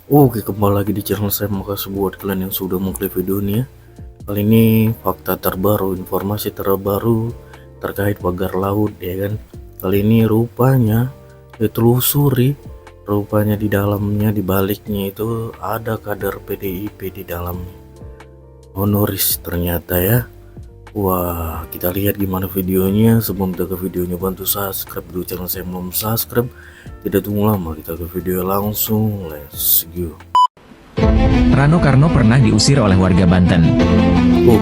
Oke, kembali lagi di channel saya. Makasih buat kalian yang sudah mengklik video ini ya. Kali ini fakta terbaru, informasi terbaru terkait pagar laut ya kan. Kali ini rupanya ditelusuri, rupanya di dalamnya, di baliknya itu ada kader PDIP di dalamnya. Honoris ternyata ya. Wah, kita lihat gimana videonya. Sebelum kita ke videonya, bantu subscribe dulu channel saya belum subscribe. Tidak tunggu lama, kita ke video langsung. Let's go. Rano Karno pernah diusir oleh warga Banten.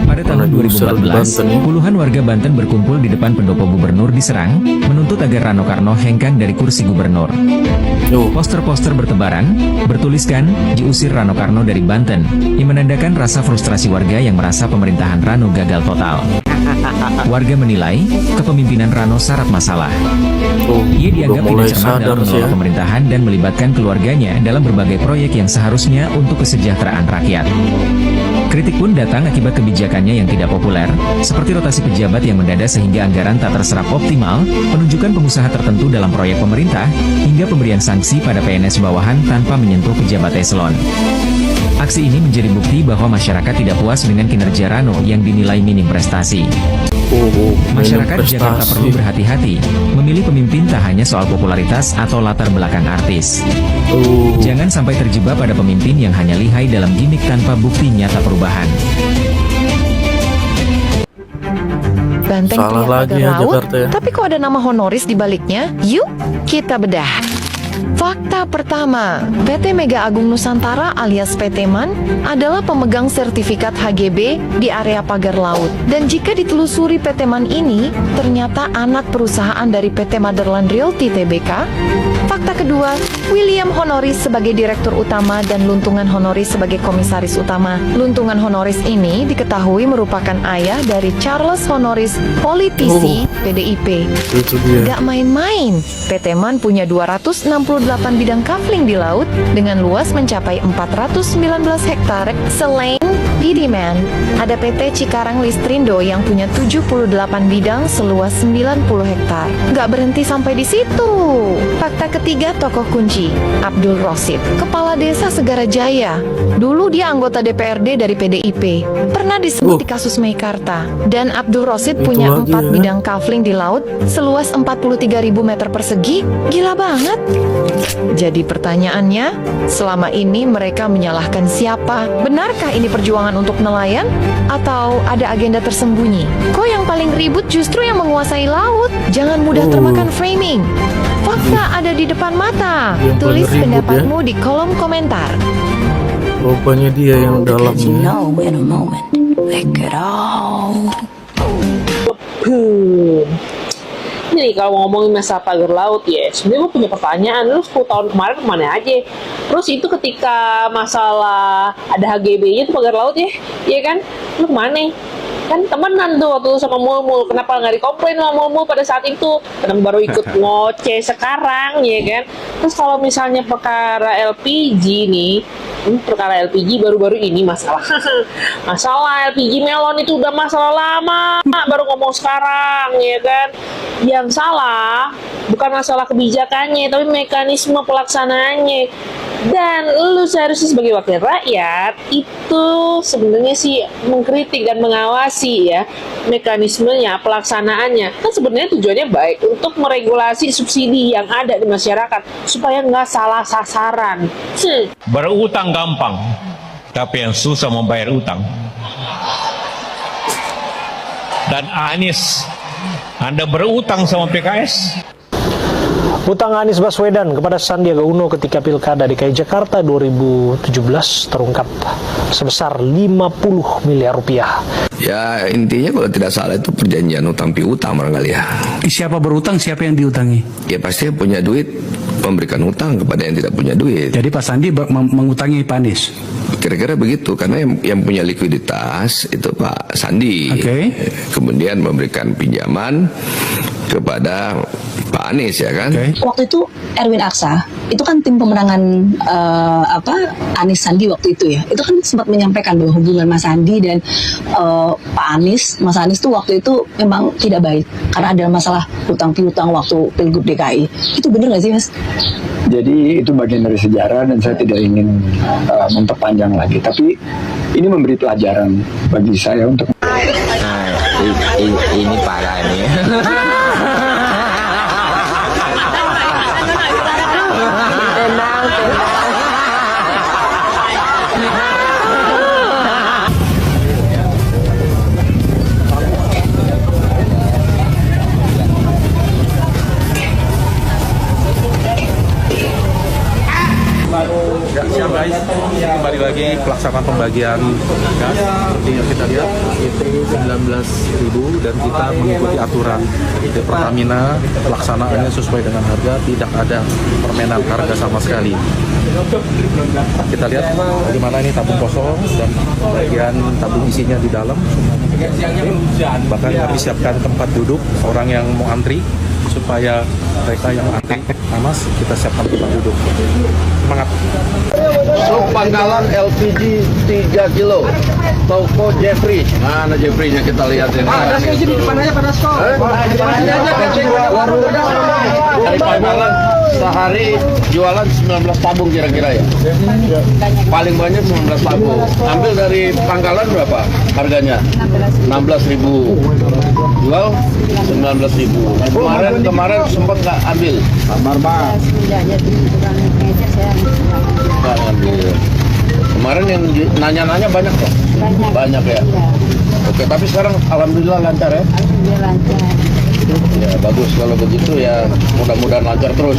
Pada Pernah tahun diusir di 2014, Banten ya? puluhan warga Banten berkumpul di depan pendopo gubernur diserang, menuntut agar Rano Karno hengkang dari kursi gubernur. Poster-poster bertebaran, bertuliskan, diusir Rano Karno dari Banten, yang menandakan rasa frustrasi warga yang merasa pemerintahan Rano gagal total. Warga menilai, kepemimpinan Rano syarat masalah. Ia dianggap tidak cermat dalam mengelola pemerintahan dan melibatkan keluarganya dalam berbagai proyek yang seharusnya untuk kesejahteraan rakyat. Kritik pun datang akibat kebijakannya yang tidak populer, seperti rotasi pejabat yang mendadak sehingga anggaran tak terserap optimal, penunjukan pengusaha tertentu dalam proyek pemerintah, hingga pemberian sanksi pada PNS bawahan tanpa menyentuh pejabat eselon. Aksi ini menjadi bukti bahwa masyarakat tidak puas dengan kinerja Rano yang dinilai minim prestasi. Masyarakat Jakarta perlu berhati-hati, memilih pemimpin tak hanya soal popularitas atau latar belakang artis. Jangan sampai terjebak pada pemimpin yang hanya lihai dalam gimmick tanpa bukti nyata perubahan. Banteng Salah pria lagi pagar ya laut, Jakarta ya. tapi kok ada nama honoris di baliknya? Yuk, kita bedah. Fakta pertama, PT Mega Agung Nusantara alias PT MAN adalah pemegang sertifikat HGB di area pagar laut. Dan jika ditelusuri PT MAN ini, ternyata anak perusahaan dari PT Motherland Realty Tbk. Fakta kedua, William Honoris sebagai direktur utama dan Luntungan Honoris sebagai komisaris utama. Luntungan Honoris ini diketahui merupakan ayah dari Charles Honoris, politisi PDIP. Itu dia. Gak main-main, PT MAN punya 268 bidang kafling di laut dengan luas mencapai 419 hektar. Selain PD MAN, ada PT Cikarang Listrindo yang punya 78 bidang seluas 90 hektar. Gak berhenti sampai di situ. Fakta ketiga, tokoh kunci, Abdul Rosid, Kepala Desa Segara Jaya. Dulu dia anggota DPRD dari PDIP. Pernah disebut di kasus Meikarta. Dan Abdul Rosid Itu punya lagi 4 ya. bidang kafling di laut seluas 43.000 meter persegi. Gila banget. Jadi pertanyaannya, selama ini mereka menyalahkan siapa? Benarkah ini perjuangan untuk nelayan? Atau ada agenda tersembunyi? Kok yang paling ribut justru yang menguasai laut? Jangan mudah termakan framing. Fakta ada di depan mata. Yang paling Tulis ribut pendapatmu di kolom komentar. Rupanya dia yang dalamnya. Ini kalau ngomongin masalah pagar laut ya, sebenarnya gue punya pertanyaan, lu 10 tahun kemarin kemana aja? Terus itu ketika masalah ada HGB-nya tuh pagar laut ya, iya kan? Lu kemana? Kan temenan tuh waktu itu sama Mulmul, kenapa nggak dikomplain sama Mulmul pada saat itu? Kenapa baru ikut ngoceh sekarang, ya kan? Terus kalau misalnya perkara LPG nih, perkara LPG baru-baru ini masalah masalah LPG melon itu udah masalah lama, baru ngomong sekarang, ya kan? Yang salah bukan masalah kebijakannya, tapi mekanisme pelaksanaannya. Dan lu seharusnya sebagai wakil rakyat itu sebenarnya sih mengkritik dan mengawasi ya mekanismenya, pelaksanaannya. Kan sebenarnya tujuannya baik untuk meregulasi subsidi yang ada di masyarakat supaya nggak salah sasaran. Berutang gampang, tapi yang susah membayar utang. Dan Anies, Anda berutang sama PKS? Utang Anies Baswedan kepada Sandiaga Uno ketika Pilkada DKI Jakarta 2017 terungkap sebesar 50 miliar rupiah. Ya intinya kalau tidak salah itu perjanjian utang piutang barangkali ya. Siapa berutang, siapa yang diutangi? Ya pasti yang punya duit memberikan utang kepada yang tidak punya duit. Jadi Pak Sandi mengutangi Pak Anies? Kira-kira begitu, karena yang punya likuiditas itu Pak Sandi. Oke. Kemudian memberikan pinjaman kepada Pak Anies ya kan. Waktu itu Erwin Aksa itu kan tim pemenangan Anies Sandi waktu itu ya, itu kan sempat menyampaikan bahwa hubungan Mas Sandi dan Pak Anies, Mas Anies tuh waktu itu memang tidak baik karena ada masalah hutang piutang waktu Pilgub DKI. Itu bener nggak sih Mas? Jadi itu bagian dari sejarah dan saya tidak ingin memperpanjang lagi, tapi ini memberi pelajaran bagi saya untuk. Ini parah nih. Siang guys, kembali lagi pelaksanaan pembagian gas seperti yang kita lihat itu 19.000 dan kita mengikuti aturan dari Pertamina, pelaksanaannya sesuai dengan harga, tidak ada permainan harga sama sekali. Kita lihat bagaimana ini tabung kosong dan bagian tabung isinya di dalam, bahkan disiapkan tempat duduk orang yang mau antri supaya mereka yang antri panas, kita siapkan tempat duduk. Semangat. Sup Pangkalan LPG 3 kilo toko Jeffrey. Mana Jeffrey-nya kita lihat ini. Ada sih di depan aja pada skor. Dari Pangkalan sehari jualan 19 tabung kira-kira ya. Paling banyak 19 tabung. Ambil dari Pangkalan berapa harganya? 16.000. Jual 19.000. Kemarin sempat nggak ambil. Sabar bang. Kemarin yang nanya-nanya banyak kok? Banyak ya? Oke, tapi sekarang alhamdulillah lancar ya? Alhamdulillah lancar. Ya bagus kalau begitu ya, mudah-mudahan lancar terus.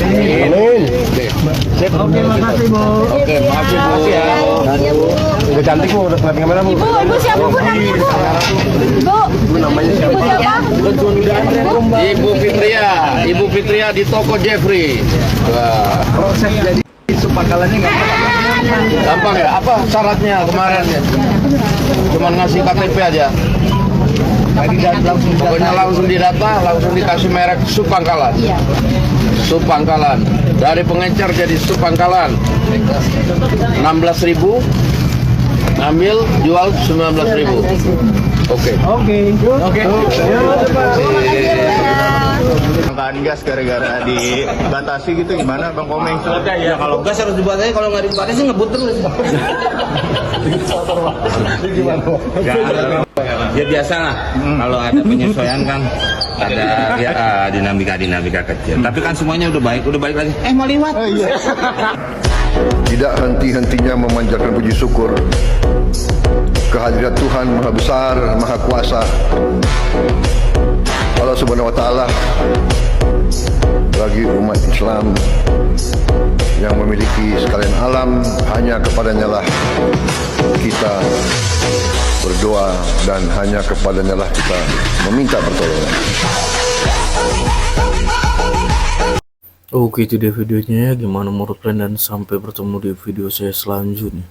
Amin. Oke, sip. Oke, makasih Bu. Oke, makasih Bu ya. Udah cantik Bu, udah kelihatin kamera Bu. Ibu siapa Bu namanya Bu? Ibu namanya siapa? Ibu Fitria. Ibu Fitria di toko Jeffrey. Wah, proses jadi sup Pangkalannya gampang ya? Apa syaratnya kemarin ya? Cuman ngasih KTP aja. Pokoknya langsung didata, langsung dikasih merek Sup Pangkalan. Sup Pangkalan. Dari pengecer jadi Sup Pangkalan. 16.000, ambil jual 19.000. Oke. Kelangkaan gas gara-gara dibatasi gitu gimana Bang Komeng? Ya kalau gas harus dibatasi, kalau nggak dibatasi ngebut terus. Ya biasa lah, kalau ada penyesuaian kan ada ya dinamika kecil. Tapi kan semuanya udah balik lagi. Mau liwat. Tidak henti-hentinya memanjatkan puji syukur kehadirat Tuhan Maha Besar, Maha Kuasa, Allah Subhanahu wa Ta'ala, bagi umat Islam yang memiliki sekalian alam. Hanya kepadanya lah kita berdoa dan hanya kepadanya lah kita meminta pertolongan. Oke, itu dia videonya ya. Gimana menurut kalian, dan sampai bertemu di video saya selanjutnya.